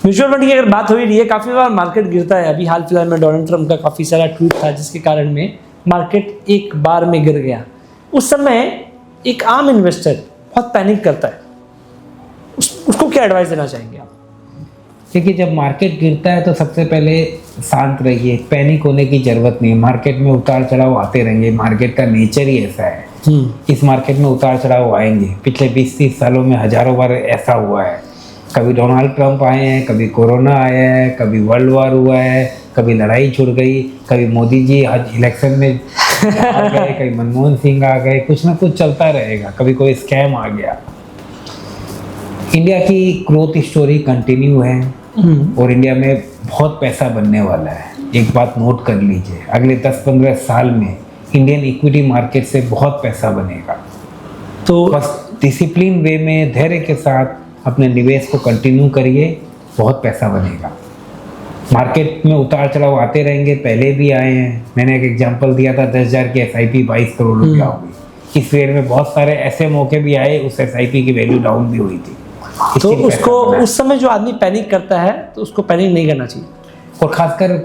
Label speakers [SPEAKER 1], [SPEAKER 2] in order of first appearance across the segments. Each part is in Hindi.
[SPEAKER 1] म्यूचुअल फंड की अगर बात हो ही रही है, काफ़ी बार मार्केट गिरता है। अभी हाल फिलहाल में डोनाल्ड ट्रंप का काफ़ी सारा ट्वीट था जिसके कारण में मार्केट एक बार में गिर गया। उस समय एक आम इन्वेस्टर बहुत पैनिक करता है, उसको क्या एडवाइस देना चाहेंगे आप?
[SPEAKER 2] देखिए, जब मार्केट गिरता है तो सबसे पहले शांत रहिए, पैनिक होने की ज़रूरत नहीं है। मार्केट में उतार चढ़ाव आते रहेंगे, मार्केट का नेचर ही ऐसा है। इस मार्केट में उतार चढ़ाव आएंगे। पिछले 20-30 सालों में हज़ारों बार ऐसा हुआ है। कभी डोनाल्ड ट्रंप आए हैं, कभी कोरोना आया है, कभी वर्ल्ड वार हुआ है, कभी लड़ाई छुड़ गई, कभी मोदी जी आज इलेक्शन में आ गए, कभी मनमोहन सिंह आ गए, कुछ ना कुछ चलता रहेगा, कभी कोई स्कैम आ गया। इंडिया की ग्रोथ स्टोरी कंटिन्यू है और इंडिया में बहुत पैसा बनने वाला है। एक बात नोट कर लीजिए, अगले 10-15 साल में इंडियन इक्विटी मार्केट से बहुत पैसा बनेगा। तो बस डिसिप्लिन वे में धैर्य के साथ अपने निवेश को कंटिन्यू करिए, बहुत पैसा बनेगा। मार्केट में उतार चढ़ाव आते रहेंगे, पहले भी आए हैं। मैंने एक एग्जांपल दिया था, 10,000 की SIP 22 करोड़ रुपया होगी। इस पीरियड में बहुत सारे ऐसे मौके भी आए, उस SIP की वैल्यू डाउन भी हुई थी।
[SPEAKER 1] तो उसको उस समय जो आदमी पैनिक करता है तो उसको पैनिक नहीं करना चाहिए।
[SPEAKER 2] और खासकर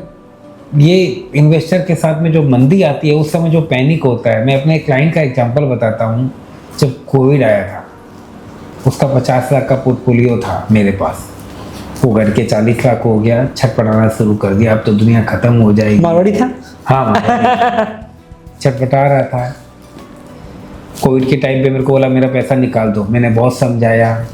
[SPEAKER 2] ये इन्वेस्टर के साथ में जो मंदी आती है उस समय जो पैनिक होता है, मैं अपने क्लाइंट का एग्जांपल बताता हूँ। जब कोविड आया था, उसका 50 लाख का पोर्टफोलियो था मेरे पास, वो घट के 40 लाख हो गया। छटपटाना शुरू कर दिया, अब तो दुनिया खत्म हो जाएगी।
[SPEAKER 1] मारवाड़ी था?
[SPEAKER 2] हाँ, छटपटा रहा था। कोविड के टाइम पे मेरे को बोला मेरा पैसा निकाल दो। मैंने बहुत समझाया,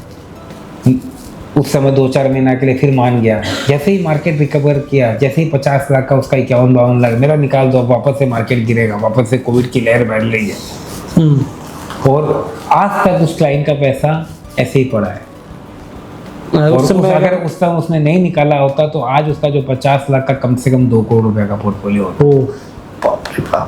[SPEAKER 2] उस समय 2-4 महीना के लिए फिर मान गया। जैसे ही मार्केट रिकवर किया, जैसे ही 50 लाख का उसका 51-52 लाख, मेरा निकाल दो, वापस से मार्केट गिरेगा, वापस से कोविड की लहर बढ़ रही है। और आज तक उस क्लाइंट का पैसा ऐसे ही पड़ा है। और अगर उस समय उसने नहीं निकाला होता तो आज उसका जो 50 लाख का कम से कम 2 करोड़ रुपए का पोर्टफोलियो होता।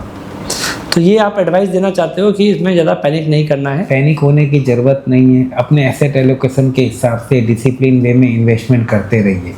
[SPEAKER 1] तो ये आप एडवाइस देना चाहते हो कि इसमें ज़्यादा पैनिक नहीं करना है?
[SPEAKER 2] पैनिक होने की ज़रूरत नहीं है। अपने एसेट एलोकेशन के हिसाब से डिसिप्लिन वे में इन्वेस्टमेंट करते रहिए।